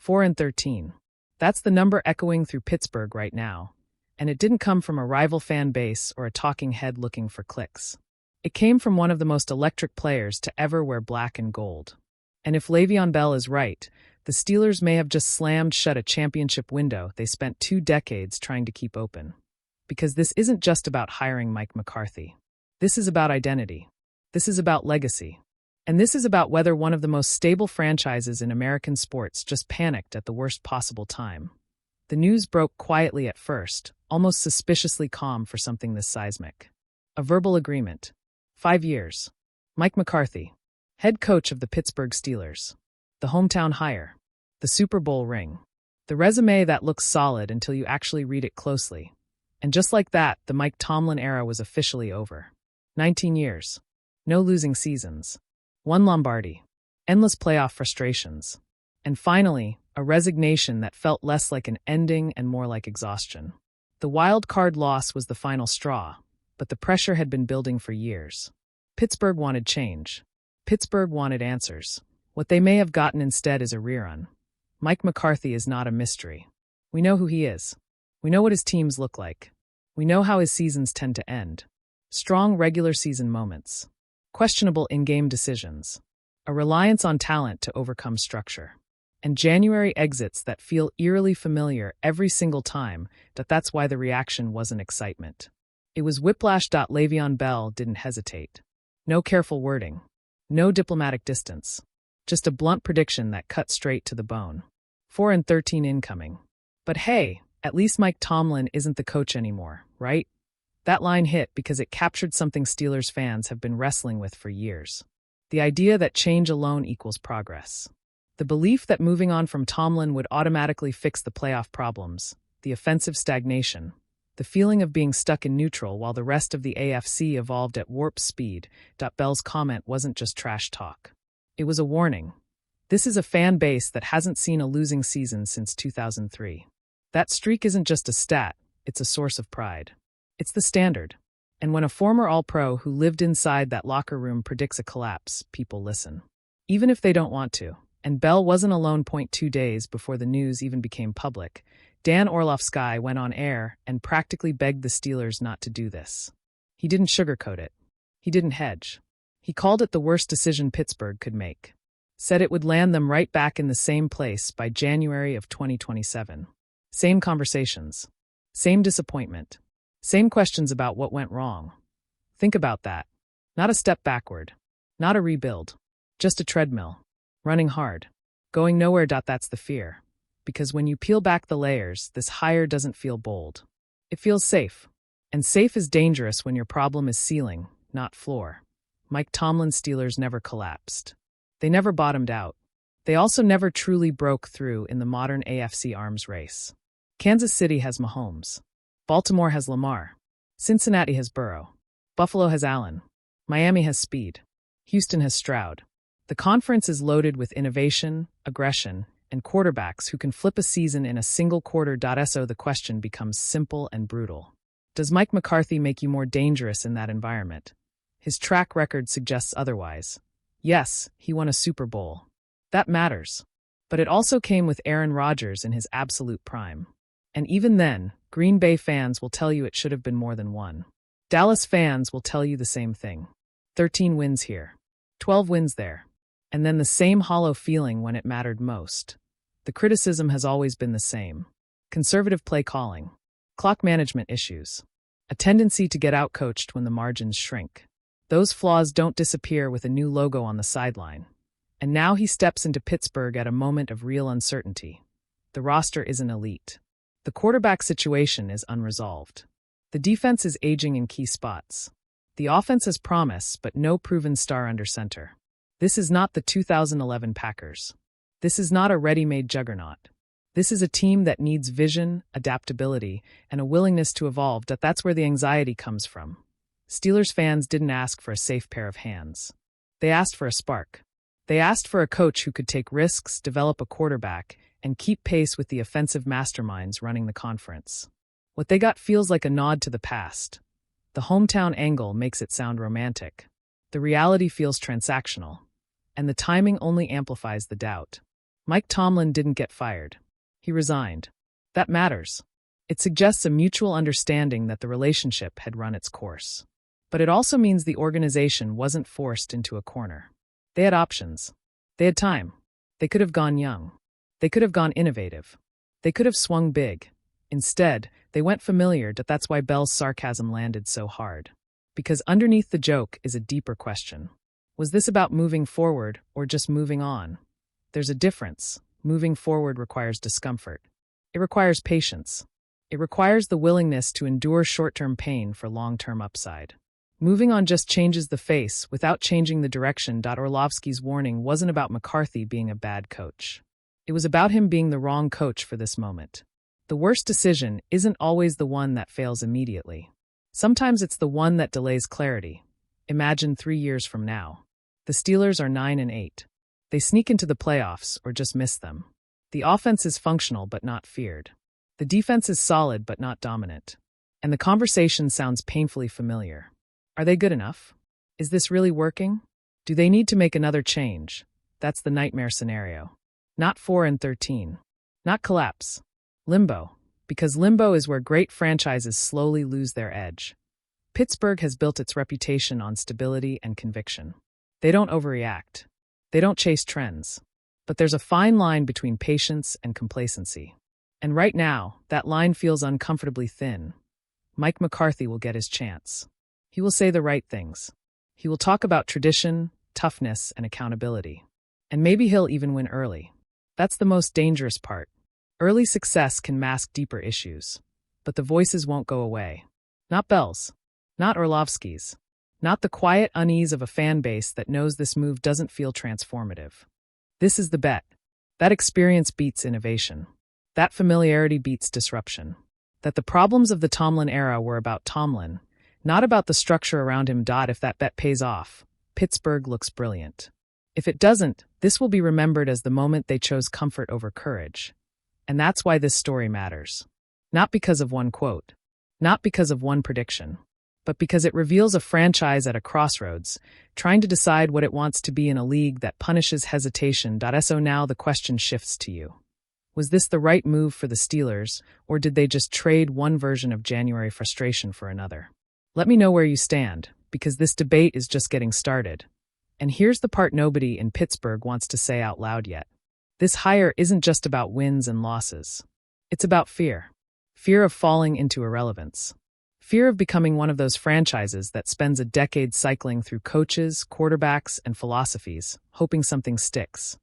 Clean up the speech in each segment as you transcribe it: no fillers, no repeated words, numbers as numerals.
4-13. That's the number echoing through Pittsburgh right now. And it didn't come from a rival fan base or a talking head looking for clicks. It came from one of the most electric players to ever wear black and gold. And if LeVeon Bell is right, the Steelers may have just slammed shut a championship window they spent 2 decades trying to keep open. Because this isn't just about hiring Mike McCarthy. This is about identity. This is about legacy. And this is about whether one of the most stable franchises in American sports just panicked at the worst possible time. The news broke quietly at first, almost suspiciously calm for something this seismic. A verbal agreement. 5 years. Mike McCarthy, head coach of the Pittsburgh Steelers. The hometown hire. The Super Bowl ring. The resume that looks solid until you actually read it closely. And just like that, the Mike Tomlin era was officially over. 19 years. No losing seasons. 1 Lombardi. Endless playoff frustrations. And finally, a resignation that felt less like an ending and more like exhaustion. The wild card loss was the final straw, but the pressure had been building for years. Pittsburgh wanted change. Pittsburgh wanted answers. What they may have gotten instead is a rerun. Mike McCarthy is not a mystery. We know who he is. We know what his teams look like. We know how his seasons tend to end. Strong regular season moments. Questionable in-game decisions. A reliance on talent to overcome structure. And January exits that feel eerily familiar every single time. That's why the reaction wasn't excitement. It was whiplash. LeVeon Bell didn't hesitate. No careful wording. No diplomatic distance. Just a blunt prediction that cut straight to the bone. 4-13 incoming. But hey, at least Mike Tomlin isn't the coach anymore, right? That line hit because it captured something Steelers fans have been wrestling with for years. The idea that change alone equals progress. The belief that moving on from Tomlin would automatically fix the playoff problems. The offensive stagnation. The feeling of being stuck in neutral while the rest of the AFC evolved at warp speed. Bell's comment wasn't just trash talk. It was a warning. This is a fan base that hasn't seen a losing season since 2003. That streak isn't just a stat, it's a source of pride. It's the standard. And when a former All-Pro who lived inside that locker room predicts a collapse, people listen. Even if they don't want to. And Bell wasn't alone. 2 days before the news even became public, Dan Orlovsky went on air and practically begged the Steelers not to do this. He didn't sugarcoat it. He didn't hedge. He called it the worst decision Pittsburgh could make. Said it would land them right back in the same place by January of 2027. Same conversations. Same disappointment. Same questions about what went wrong. Think about that. Not a step backward. Not a rebuild. Just a treadmill. Running hard. Going nowhere. That's the fear. Because when you peel back the layers, this hire doesn't feel bold. It feels safe. And safe is dangerous when your problem is ceiling, not floor. Mike Tomlin's Steelers never collapsed. They never bottomed out. They also never truly broke through in the modern AFC arms race. Kansas City has Mahomes. Baltimore has Lamar. Cincinnati has Burrow. Buffalo has Allen. Miami has speed. Houston has Stroud. The conference is loaded with innovation, aggression, and quarterbacks who can flip a season in a single quarter. So the question becomes simple and brutal. Does Mike McCarthy make you more dangerous in that environment? His track record suggests otherwise. Yes, he won a Super Bowl. That matters. But it also came with Aaron Rodgers in his absolute prime. And even then, Green Bay fans will tell you it should have been more than one. Dallas fans will tell you the same thing. 13 wins here. 12 wins there. And then the same hollow feeling when it mattered most. The criticism has always been the same. Conservative play calling. Clock management issues. A tendency to get outcoached when the margins shrink. Those flaws don't disappear with a new logo on the sideline. And now he steps into Pittsburgh at a moment of real uncertainty. The roster isn't elite. The quarterback situation is unresolved. The defense is aging in key spots. The offense has promise, but no proven star under center. This is not the 2011 Packers. This is not a ready-made juggernaut. This is a team that needs vision, adaptability, and a willingness to evolve. That's where the anxiety comes from. Steelers fans didn't ask for a safe pair of hands. They asked for a spark. They asked for a coach who could take risks, develop a quarterback, and keep pace with the offensive masterminds running the conference. What they got feels like a nod to the past. The hometown angle makes it sound romantic. The reality feels transactional. And the timing only amplifies the doubt. Mike Tomlin didn't get fired. He resigned. That matters. It suggests a mutual understanding that the relationship had run its course. But it also means the organization wasn't forced into a corner. They had options. They had time. They could have gone young. They could have gone innovative. They could have swung big. Instead, they went familiar. That's why Bell's sarcasm landed so hard. Because underneath the joke is a deeper question. Was this about moving forward or just moving on? There's a difference. Moving forward requires discomfort. It requires patience. It requires the willingness to endure short-term pain for long-term upside. Moving on just changes the face without changing the direction. Orlovsky's warning wasn't about McCarthy being a bad coach. It was about him being the wrong coach for this moment. The worst decision isn't always the one that fails immediately. Sometimes it's the one that delays clarity. Imagine 3 years from now. The Steelers are 9-8. They sneak into the playoffs or just miss them. The offense is functional but not feared. The defense is solid but not dominant. And the conversation sounds painfully familiar. Are they good enough? Is this really working? Do they need to make another change? That's the nightmare scenario. Not 4-13. Not collapse. Limbo. Because limbo is where great franchises slowly lose their edge. Pittsburgh has built its reputation on stability and conviction. They don't overreact. They don't chase trends. But there's a fine line between patience and complacency. And right now, that line feels uncomfortably thin. Mike McCarthy will get his chance. He will say the right things. He will talk about tradition, toughness, and accountability. And maybe he'll even win early. That's the most dangerous part. Early success can mask deeper issues. But the voices won't go away. Not Bell's. Not Orlovsky's. Not the quiet unease of a fan base that knows this move doesn't feel transformative. This is the bet. That experience beats innovation. That familiarity beats disruption. That the problems of the Tomlin era were about Tomlin, not about the structure around him. If that bet pays off, Pittsburgh looks brilliant. If it doesn't, this will be remembered as the moment they chose comfort over courage. And that's why this story matters. Not because of one quote. Not because of one prediction. But because it reveals a franchise at a crossroads, trying to decide what it wants to be in a league that punishes hesitation. So now the question shifts to you. Was this the right move for the Steelers, or did they just trade one version of January frustration for another? Let me know where you stand, because this debate is just getting started. And here's the part nobody in Pittsburgh wants to say out loud yet. This hire isn't just about wins and losses. It's about fear. Fear of falling into irrelevance. Fear of becoming one of those franchises that spends a decade cycling through coaches, quarterbacks, and philosophies, hoping something sticks.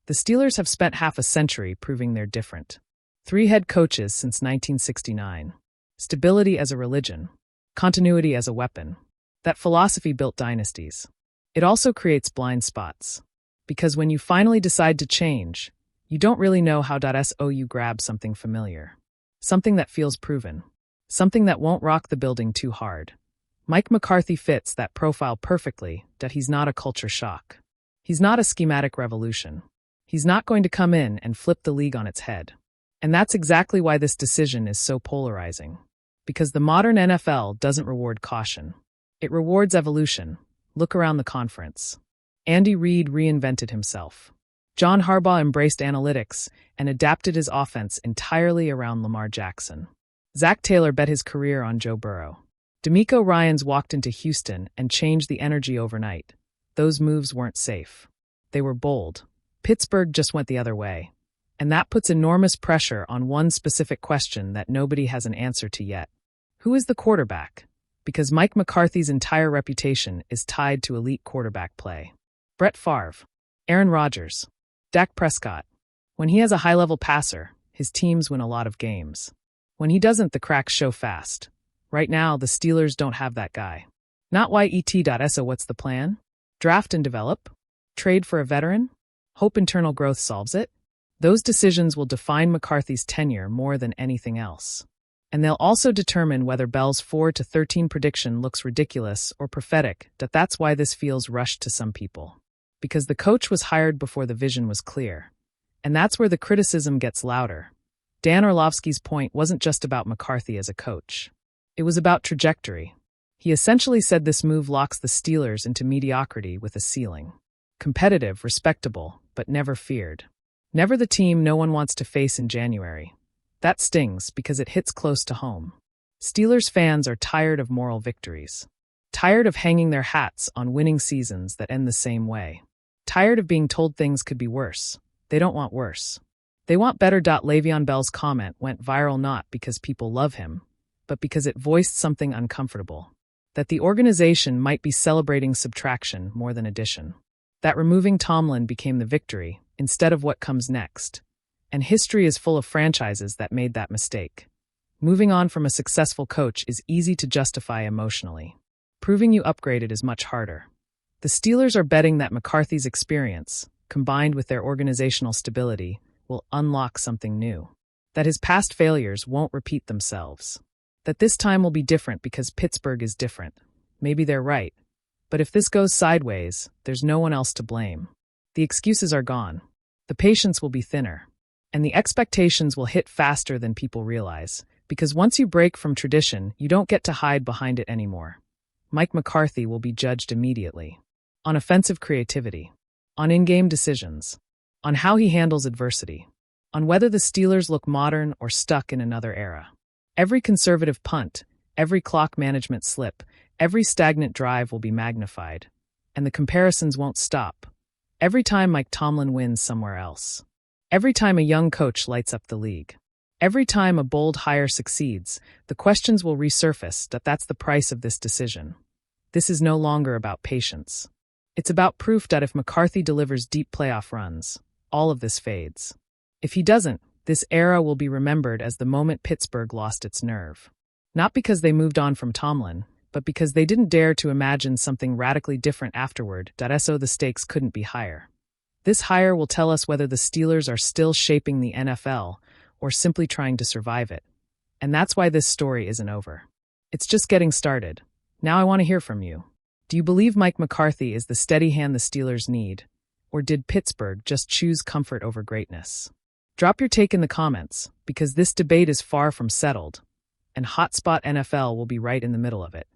The Steelers have spent half a century proving they're different. 3 head coaches since 1969. Stability as a religion. Continuity as a weapon. That philosophy built dynasties. It also creates blind spots. Because when you finally decide to change, you don't really know how. So you grab something familiar. Something that feels proven. Something that won't rock the building too hard. Mike McCarthy fits that profile perfectly. He's not a culture shock. He's not a schematic revolution. He's not going to come in and flip the league on its head. And that's exactly why this decision is so polarizing. Because the modern NFL doesn't reward caution. It rewards evolution. Look around the conference. Andy Reid reinvented himself. John Harbaugh embraced analytics and adapted his offense entirely around Lamar Jackson. Zach Taylor bet his career on Joe Burrow. DeMeco Ryans walked into Houston and changed the energy overnight. Those moves weren't safe. They were bold. Pittsburgh just went the other way. And that puts enormous pressure on one specific question that nobody has an answer to yet. Who is the quarterback? Because Mike McCarthy's entire reputation is tied to elite quarterback play. Brett Favre, Aaron Rodgers, Dak Prescott. When he has a high-level passer, his teams win a lot of games. When he doesn't, the cracks show fast. Right now, the Steelers don't have that guy. Not YET.So what's the plan? Draft and develop? Trade for a veteran? Hope internal growth solves it? Those decisions will define McCarthy's tenure more than anything else. And they'll also determine whether Bell's 4-13 prediction looks ridiculous or prophetic. That's why this feels rushed to some people. Because the coach was hired before the vision was clear. And that's where the criticism gets louder. Dan Orlovsky's point wasn't just about McCarthy as a coach. It was about trajectory. He essentially said this move locks the Steelers into mediocrity with a ceiling. Competitive, respectable, but never feared. Never the team no one wants to face in January. That stings because it hits close to home. Steelers fans are tired of moral victories. Tired of hanging their hats on winning seasons that end the same way. Tired of being told things could be worse. They don't want worse. They want better. LeVeon Bell's comment went viral not because people love him, but because it voiced something uncomfortable. That the organization might be celebrating subtraction more than addition. That removing Tomlin became the victory, instead of what comes next. And history is full of franchises that made that mistake. Moving on from a successful coach is easy to justify emotionally. Proving you upgraded is much harder. The Steelers are betting that McCarthy's experience, combined with their organizational stability, will unlock something new. That his past failures won't repeat themselves. That this time will be different because Pittsburgh is different. Maybe they're right. But if this goes sideways, there's no one else to blame. The excuses are gone. The patience will be thinner. And the expectations will hit faster than people realize. Because once you break from tradition, you don't get to hide behind it anymore. Mike McCarthy will be judged immediately. On offensive creativity. On in-game decisions. On how he handles adversity. On whether the Steelers look modern or stuck in another era. Every conservative punt, every clock management slip, every stagnant drive will be magnified. And the comparisons won't stop. Every time Mike Tomlin wins somewhere else. Every time a young coach lights up the league. Every time a bold hire succeeds, the questions will resurface. That's the price of this decision. This is no longer about patience. It's about proof that if McCarthy delivers deep playoff runs, all of this fades. If he doesn't, this era will be remembered as the moment Pittsburgh lost its nerve. Not because they moved on from Tomlin, but because they didn't dare to imagine something radically different afterward. So the stakes couldn't be higher. This hire will tell us whether the Steelers are still shaping the NFL or simply trying to survive it. And that's why this story isn't over. It's just getting started. Now I want to hear from you. Do you believe Mike McCarthy is the steady hand the Steelers need? Or did Pittsburgh just choose comfort over greatness? Drop your take in the comments, because this debate is far from settled, and Hotspot NFL will be right in the middle of it.